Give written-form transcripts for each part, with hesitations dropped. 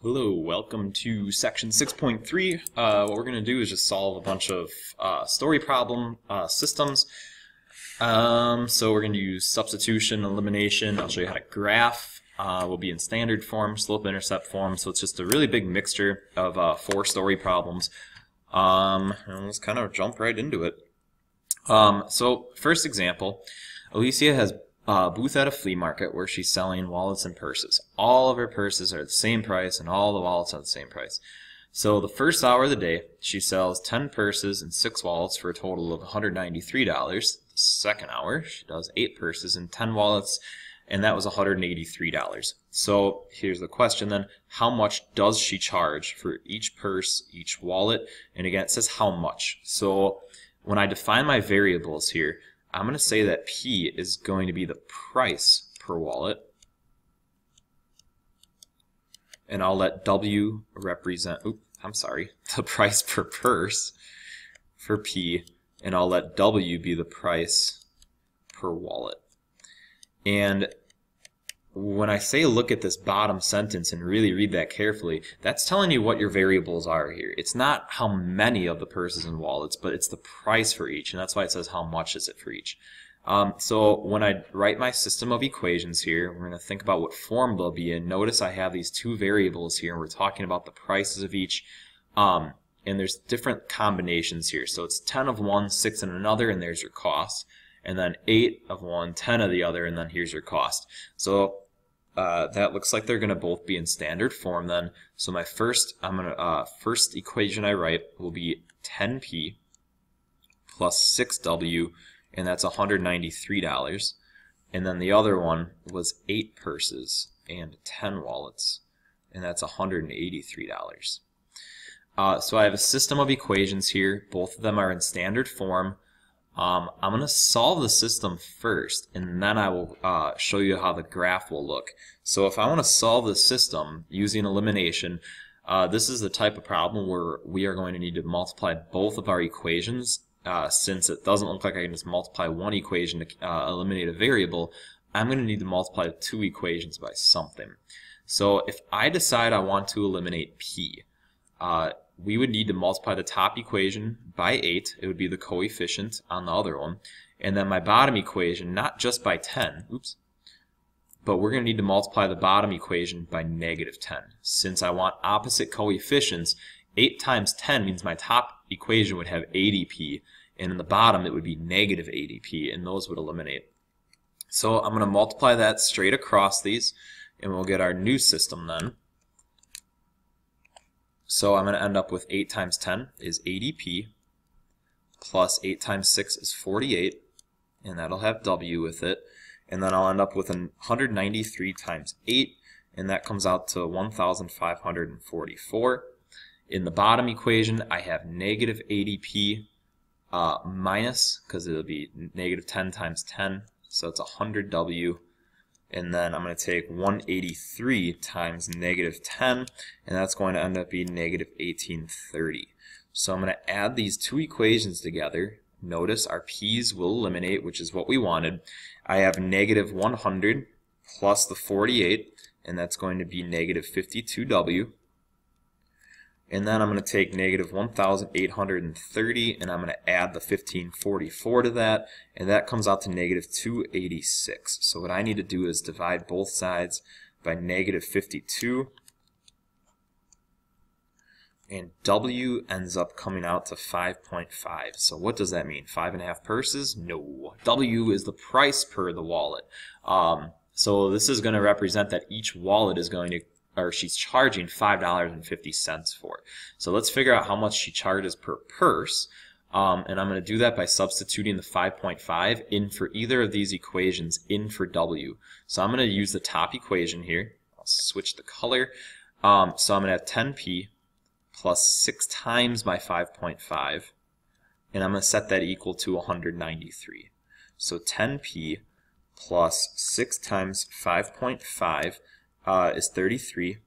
Hello, welcome to section 6.3. What we're going to do is just solve a bunch of story problem systems. So we're going to use substitution, elimination. I'll show you how to graph. We'll be in standard form, slope-intercept form. So it's just a really big mixture of 4 story problems. And let's kind of jump right into it. So first example, Alicia has a booth at a flea market where she's selling wallets and purses. All of her purses are the same price and all the wallets are the same price. So the first hour of the day, she sells 10 purses and 6 wallets for a total of $193. The second hour, she does 8 purses and 10 wallets, and that was $183. So here's the question then, how much does she charge for each purse, each wallet? And again, it says how much. So when I define my variables here, I'm going to say that P is going to be the price per wallet, and I'll let W represent, the price per purse for P, and I'll let W be the price per wallet. And when I say look at this bottom sentence and really read that carefully, that's telling you what your variables are here. It's not how many of the purses and wallets, but it's the price for each, and that's why it says how much is it for each. So when I write my system of equations here, we're going to think about what form they'll be in. Notice I have these 2 variables here, and we're talking about the prices of each. And there's different combinations here. So it's 10 of one, 6 in another, and there's your cost. And then 8 of one, 10 of the other, and then here's your cost. So that looks like they're going to both be in standard form then. So my first equation I write will be 10p plus 6w, and that's $193. And then the other one was 8 purses and 10 wallets, and that's $183. So I have a system of equations here. Both of them are in standard form. I'm going to solve the system first, and then I will show you how the graph will look. So if I want to solve the system using elimination, this is the type of problem where we are going to need to multiply both of our equations. Since it doesn't look like I can just multiply one equation to eliminate a variable, I'm going to need to multiply 2 equations by something. So if I decide I want to eliminate P, we would need to multiply the top equation by 8. It would be the coefficient on the other one. And then my bottom equation, not just by 10, but we're going to need to multiply the bottom equation by -10. Since I want opposite coefficients, 8 times 10 means my top equation would have 80p, and in the bottom it would be -80p, and those would eliminate. So I'm going to multiply that straight across these, and we'll get our new system then. So I'm going to end up with 8 times 10 is 80p, plus 8 times 6 is 48, and that'll have W with it. And then I'll end up with 193 times 8, and that comes out to 1,544. In the bottom equation, I have -80p minus, because it'll be -10 times 10, so it's 100W. And then I'm going to take 183 times -10, and that's going to end up being -1830. So I'm going to add these 2 equations together. Notice our p's will eliminate, which is what we wanted. I have -100 plus the 48, and that's going to be -52w. And then I'm going to take -1,830, and I'm going to add the 1,544 to that, and that comes out to -286. So what I need to do is divide both sides by -52, and W ends up coming out to 5.5. So what does that mean? 5.5 purses? No. W is the price per the wallet. So this is going to represent that each wallet is going to, or she's charging $5.50 for. So let's figure out how much she charges per purse. And I'm going to do that by substituting the 5.5 in for either of these equations in for W. So I'm going to use the top equation here. I'll switch the color. So I'm going to have 10p plus 6 times my 5.5, and I'm going to set that equal to 193. So 10p plus 6 times 5.5 is 33.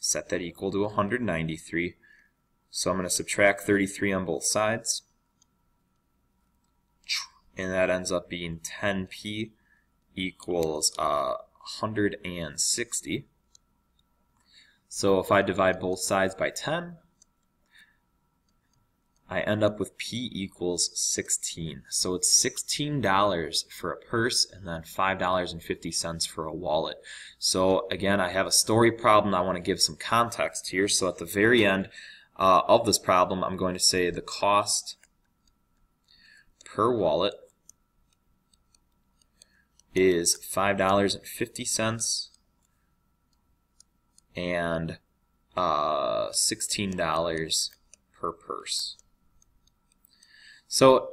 Set that equal to 193. So I'm going to subtract 33 on both sides, and that ends up being 10p equals 160. So if I divide both sides by 10, I end up with P equals 16. So it's $16 for a purse and then $5.50 for a wallet. So again, I have a story problem. I want to give some context here. So at the very end of this problem, I'm going to say the cost per wallet is $5.50 and $16 per purse. So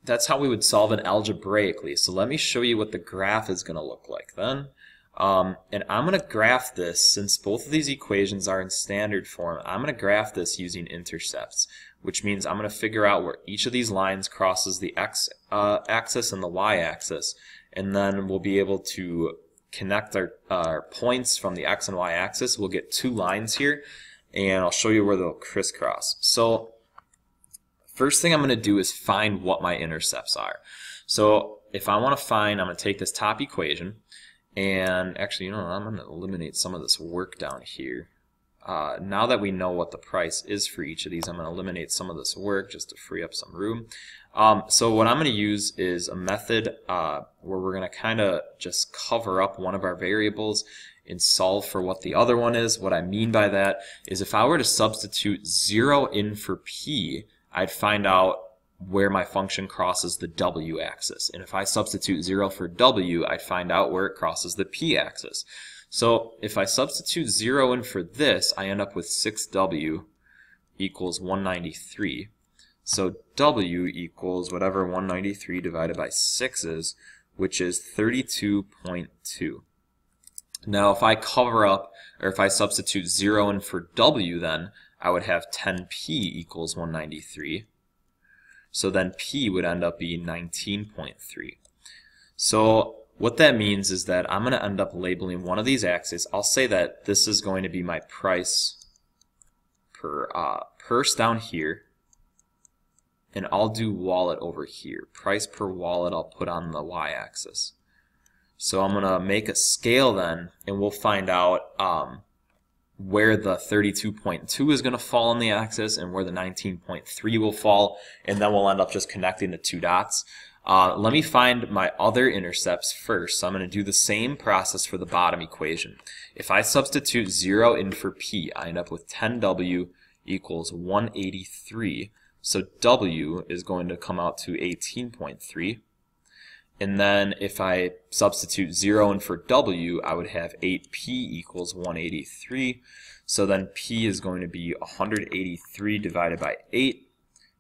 that's how we would solve it algebraically. So let me show you what the graph is going to look like then. And I'm going to graph this, since both of these equations are in standard form, I'm going to graph this using intercepts, which means I'm going to figure out where each of these lines crosses the x-axis and the y-axis, and then we'll be able to connect our points from the x and y-axis. We'll get two lines here, and I'll show you where they'll crisscross. So first thing I'm going to do is find what my intercepts are. So if I want to find, I'm going to take this top equation, and actually, you know, I'm going to eliminate some of this work down here. Now that we know what the price is for each of these, I'm going to eliminate some of this work just to free up some room. So what I'm going to use is a method where we're going to kind of just cover up one of our variables and solve for what the other one is. What I mean by that is if I were to substitute 0 in for P, I'd find out where my function crosses the w-axis. And if I substitute 0 for w, I'd find out where it crosses the p-axis. So if I substitute 0 in for this, I end up with 6w equals 193. So w equals whatever 193 divided by 6 is, which is 32.2. Now if I cover up, or if I substitute 0 in for w, then I would have 10p equals 193. So then P would end up being 19.3. So what that means is that I'm going to end up labeling one of these axes. I'll say that this is going to be my price per purse down here, and I'll do wallet over here. Price per wallet I'll put on the y-axis. So I'm going to make a scale then, and we'll find out where the 32.2 is going to fall on the axis and where the 19.3 will fall, and then we'll end up just connecting the two dots. Let me find my other intercepts first. So I'm going to do the same process for the bottom equation. If I substitute 0 in for P, I end up with 10W equals 183. So W is going to come out to 18.3. And then if I substitute 0 in for W, I would have 8P equals 183. So then P is going to be 183 divided by 8,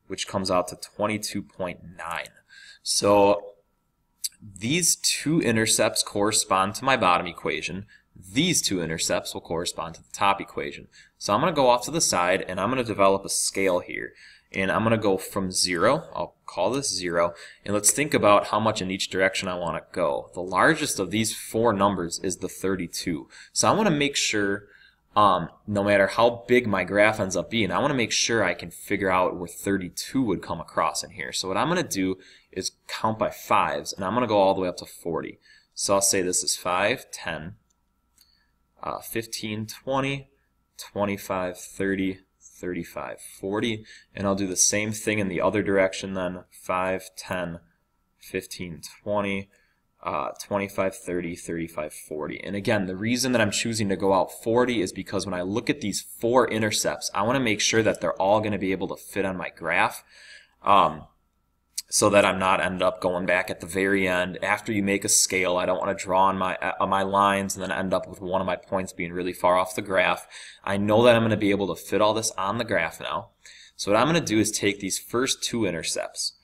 which comes out to 22.9. So these two intercepts correspond to my bottom equation. These two intercepts will correspond to the top equation. So I'm going to go off to the side, and I'm going to develop a scale here. And I'm going to go from 0, I'll call this 0, and let's think about how much in each direction I want to go. The largest of these four numbers is the 32. So I want to make sure, no matter how big my graph ends up being, I want to make sure I can figure out where 32 would come across in here. So what I'm going to do is count by 5s, and I'm going to go all the way up to 40. So I'll say this is 5, 10, 15, 20, 25, 30, 35, 40, and I'll do the same thing in the other direction then, 5, 10, 15, 20, 25, 30, 35, 40. And again, the reason that I'm choosing to go out 40 is because when I look at these four intercepts, I want to make sure that they're all going to be able to fit on my graph, so that I'm not end up going back at the very end. After you make a scale, I don't want to draw on my lines and then end up with one of my points being really far off the graph. I know that I'm going to be able to fit all this on the graph now. So what I'm going to do is take these first two intercepts,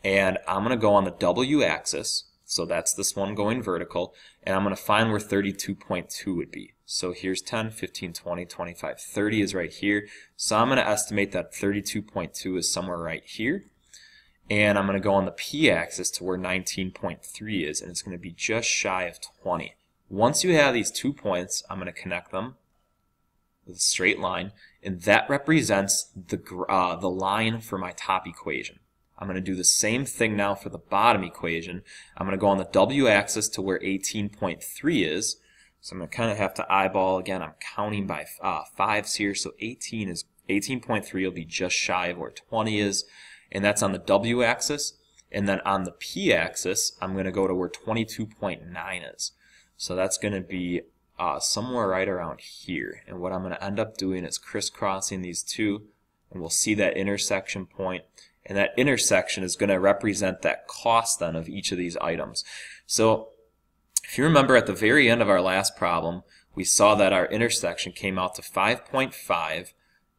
and I'm going to go on the w-axis, so that's this one going vertical, and I'm going to find where 32.2 would be. So here's 10, 15, 20, 25, 30 is right here. So I'm going to estimate that 32.2 is somewhere right here. And I'm going to go on the p-axis to where 19.3 is, and it's going to be just shy of 20. Once you have these 2 points, I'm going to connect them with a straight line, and that represents the line for my top equation. I'm going to do the same thing now for the bottom equation. I'm going to go on the w-axis to where 18.3 is, So I'm going to kind of have to eyeball again. I'm counting by fives here. So 18.3 will be just shy of where 20 is, and that's on the W axis. And then on the P axis, I'm going to go to where 22.9 is. So that's going to be somewhere right around here. And what I'm going to end up doing is crisscrossing these two, and we'll see that intersection point. And that intersection is going to represent that cost then of each of these items. So if you remember at the very end of our last problem, we saw that our intersection came out to 5.5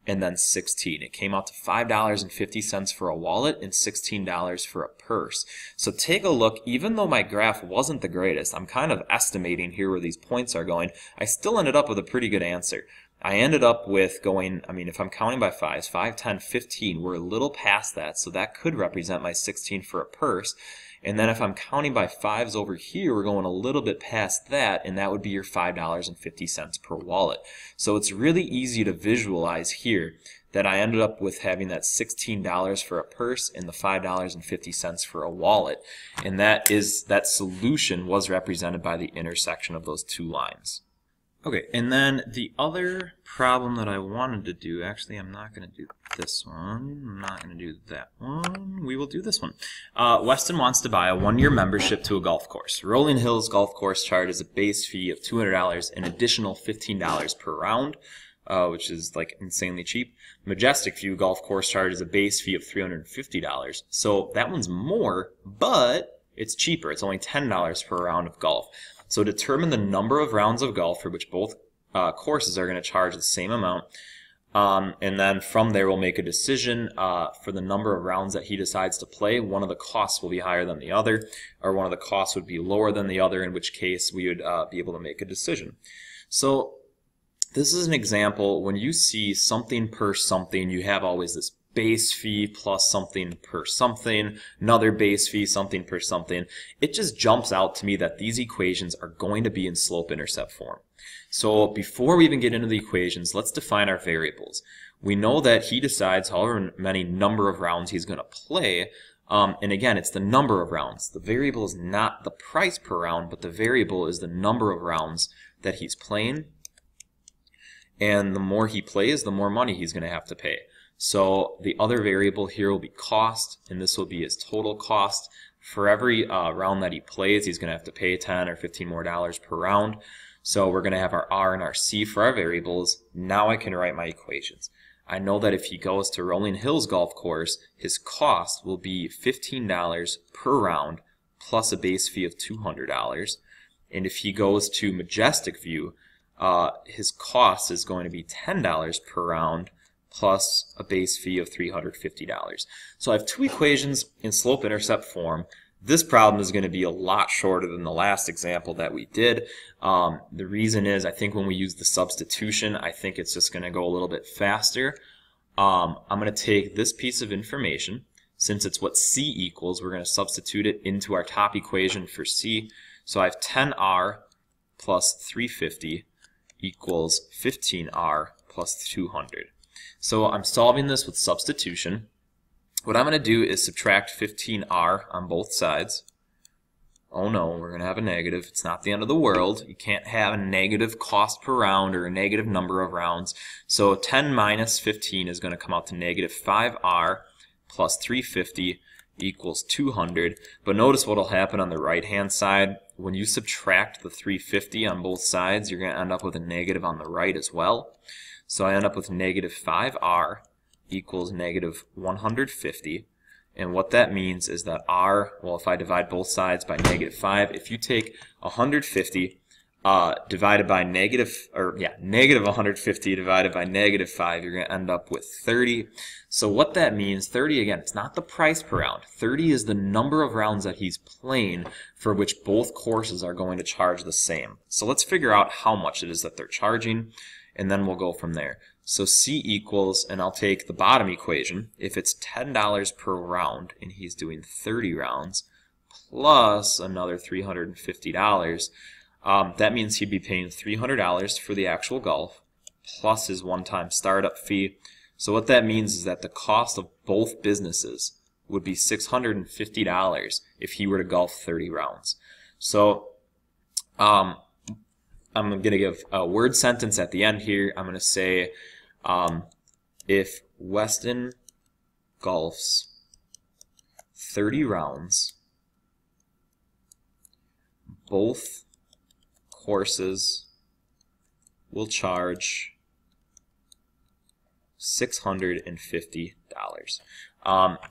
and then 16. It came out to $5.50 for a wallet and $16 for a purse. So take a look. Even though my graph wasn't the greatest, I'm kind of estimating here where these points are going, I still ended up with a pretty good answer. I ended up with going, if I'm counting by fives, 5, 10, 15, we're a little past that, so that could represent my 16 for a purse. And then if I'm counting by fives over here, we're going a little bit past that, and that would be your $5.50 per wallet. So it's really easy to visualize here that I ended up with having that $16 for a purse and the $5.50 for a wallet. And that solution was represented by the intersection of those two lines. Okay, and then the other problem that I wanted to do, actually I'm not going to do this one, I'm not going to do that one, we will do this one. Weston wants to buy a 1-year membership to a golf course. Rolling Hills Golf Course charges a base fee of $200, an additional $15 per round, which is like insanely cheap. Majestic View Golf Course charges a base fee of $350. So that one's more, but it's cheaper. It's only $10 per round of golf. So determine the number of rounds of golf for which both courses are going to charge the same amount. And then from there we'll make a decision for the number of rounds that he decides to play. One of the costs will be higher than the other, or one of the costs would be lower than the other, in which case we would be able to make a decision. So this is an example. When you see something per something, you have always this base fee plus something per something, another base fee, something per something. It just jumps out to me that these equations are going to be in slope-intercept form. So before we even get into the equations, let's define our variables. We know that he decides however many number of rounds he's going to play, and again, it's the number of rounds. The variable is not the price per round, but the variable is the number of rounds that he's playing. And the more he plays, the more money he's going to have to pay. So the other variable here will be cost, and this will be his total cost. For every round that he plays, he's going to have to pay 10 or 15 more dollars per round. So we're going to have our R and our C for our variables. Now I can write my equations. I know that if he goes to Rolling Hills Golf Course, his cost will be $15 per round plus a base fee of $200. And if he goes to Majestic View, his cost is going to be $10 per round plus a base fee of $350. So I have two equations in slope-intercept form. This problem is going to be a lot shorter than the last example that we did. The reason is I think when we use the substitution, I think it's just going to go a little bit faster. I'm going to take this piece of information. Since it's what C equals, we're going to substitute it into our top equation for C. So I have 10R plus 350 equals 15R plus 200. So I'm solving this with substitution. What I'm going to do is subtract 15R on both sides. Oh no, we're going to have a negative. It's not the end of the world. You can't have a negative cost per round or a negative number of rounds. So 10 minus 15 is going to come out to negative 5R plus 350 equals 200. But notice what will happen on the right-hand side. When you subtract the 350 on both sides, you're going to end up with a negative on the right as well. So I end up with negative 5R equals negative 150. And what that means is that R, well, if I divide both sides by negative 5, if you take 150 divided by negative 150 divided by negative 5, you're going to end up with 30. So what that means, 30, again, it's not the price per round. 30 is the number of rounds that he's playing for which both courses are going to charge the same. So let's figure out how much it is that they're charging, and then we'll go from there. So C equals, and I'll take the bottom equation, if it's $10 per round and he's doing 30 rounds plus another $350, that means he'd be paying $300 for the actual golf plus his one-time startup fee. So what that means is that the cost of both businesses would be $650 if he were to golf 30 rounds. So I'm going to give a word sentence at the end here. I'm going to say if Weston golfs 30 rounds, both courses will charge $650.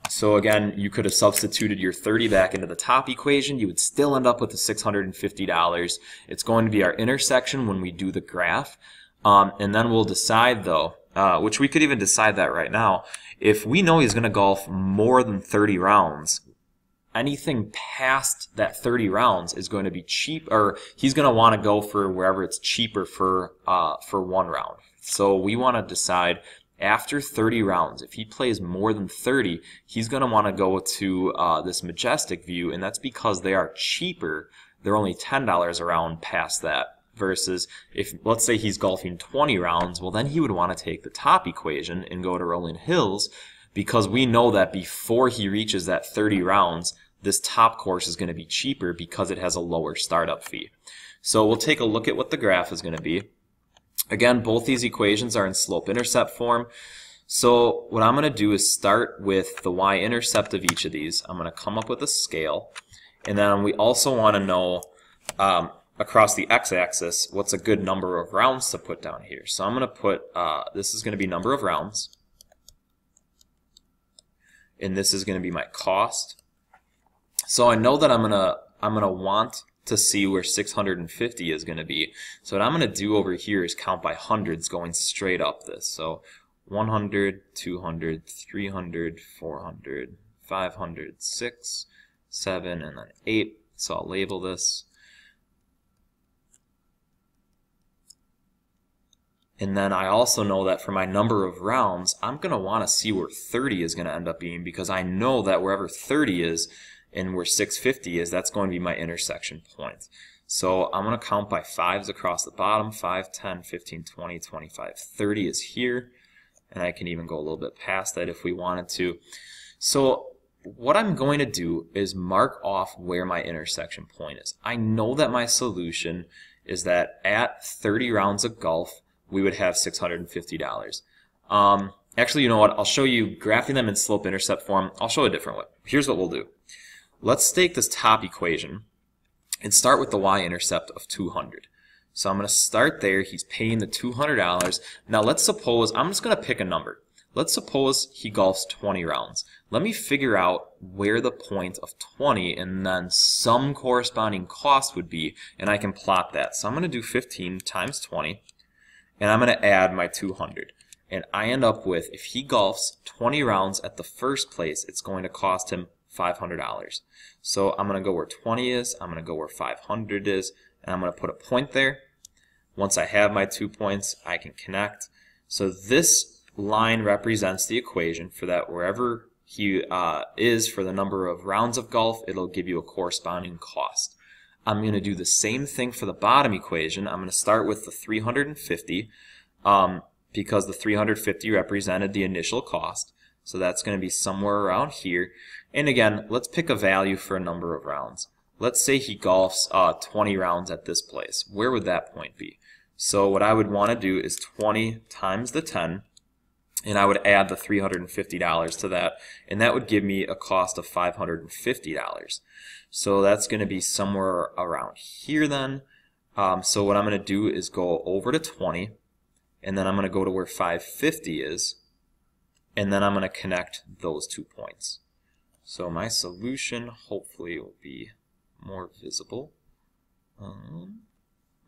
So again, you could have substituted your 30 back into the top equation. You would still end up with the $650. It's going to be our intersection when we do the graph. And then we'll decide though, which we could even decide that right now, if we know he's going to golf more than 30 rounds, anything past that 30 rounds is going to be cheap, or he's going to want to go for wherever it's cheaper for one round. So we want to decide after 30 rounds, if he plays more than 30, he's going to want to go to this Majestic view, and that's because they are cheaper. They're only $10 a round past that. Versus if, let's say he's golfing 20 rounds, well then he would want to take the top equation and go to Rolling Hills, because we know that before he reaches that 30 rounds, this top course is going to be cheaper because it has a lower startup fee. So we'll take a look at what the graph is going to be. Again, both these equations are in slope-intercept form. So what I'm going to do is start with the y-intercept of each of these. I'm going to come up with a scale, and then we also want to know across the x-axis what's a good number of rounds to put down here. So I'm going to put, this is going to be number of rounds, and this is going to be my cost. So I know that I'm gonna want to see where 650 is going to be. So what I'm going to do over here is count by hundreds going straight up this. So 100, 200, 300, 400, 500, 6, 7, and then 8. So I'll label this. And then I also know that for my number of rounds, I'm going to want to see where 30 is going to end up being, because I know that wherever 30 is and where 650 is, that's going to be my intersection point. So I'm going to count by 5s across the bottom. 5, 10, 15, 20, 25, 30 is here. And I can even go a little bit past that if we wanted to. So what I'm going to do is mark off where my intersection point is. I know that my solution is that at 30 rounds of golf, we would have $650. Actually, you know what? I'll show you graphing them in slope-intercept form. I'll show a different way. Here's what we'll do. Let's take this top equation and start with the y-intercept of 200. So I'm going to start there. He's paying the $200. Now let's suppose, I'm just going to pick a number. Let's suppose he golfs 20 rounds. Let me figure out where the point of 20 and then some corresponding cost would be, and I can plot that. So I'm going to do 15 times 20. And I'm going to add my 200. And I end up with, if he golfs 20 rounds at the first place, it's going to cost him $500. So I'm going to go where 20 is, I'm going to go where 500 is, and I'm going to put a point there. Once I have my 2 points, I can connect. So this line represents the equation for that wherever he is for the number of rounds of golf, it'll give you a corresponding cost. I'm going to do the same thing for the bottom equation. I'm going to start with the 350 because the 350 represented the initial cost. So that's going to be somewhere around here. And again, let's pick a value for a number of rounds. Let's say he golfs 20 rounds at this place. Where would that point be? So what I would want to do is 20 times the 10, and I would add the $350 to that, and that would give me a cost of $550. So that's going to be somewhere around here then. So what I'm going to do is go over to 20, and then I'm going to go to where 550 is, and then I'm going to connect those 2 points. So my solution hopefully will be more visible.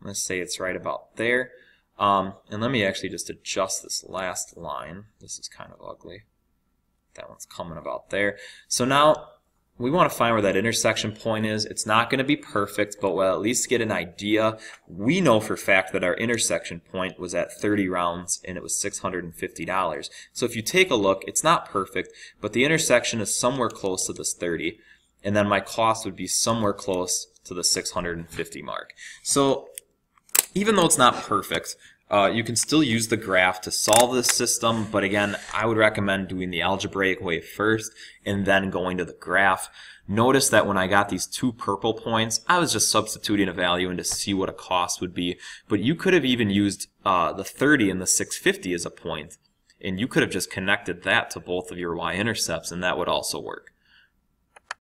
Let's say it's right about there. And let me actually just adjust this last line. This is kind of ugly. That one's coming about there. So now we want to find where that intersection point is. It's not going to be perfect, but we'll at least get an idea. We know for a fact that our intersection point was at 30 rounds and it was $650. So if you take a look, it's not perfect, but the intersection is somewhere close to this 30, and then my cost would be somewhere close to the 650 mark. So even though it's not perfect, You can still use the graph to solve this system, but again, I would recommend doing the algebraic way first and then going to the graph. Notice that when I got these 2 purple points, I was just substituting a value in to see what a cost would be, but you could have even used the 30 and the 650 as a point, and you could have just connected that to both of your y-intercepts, and that would also work.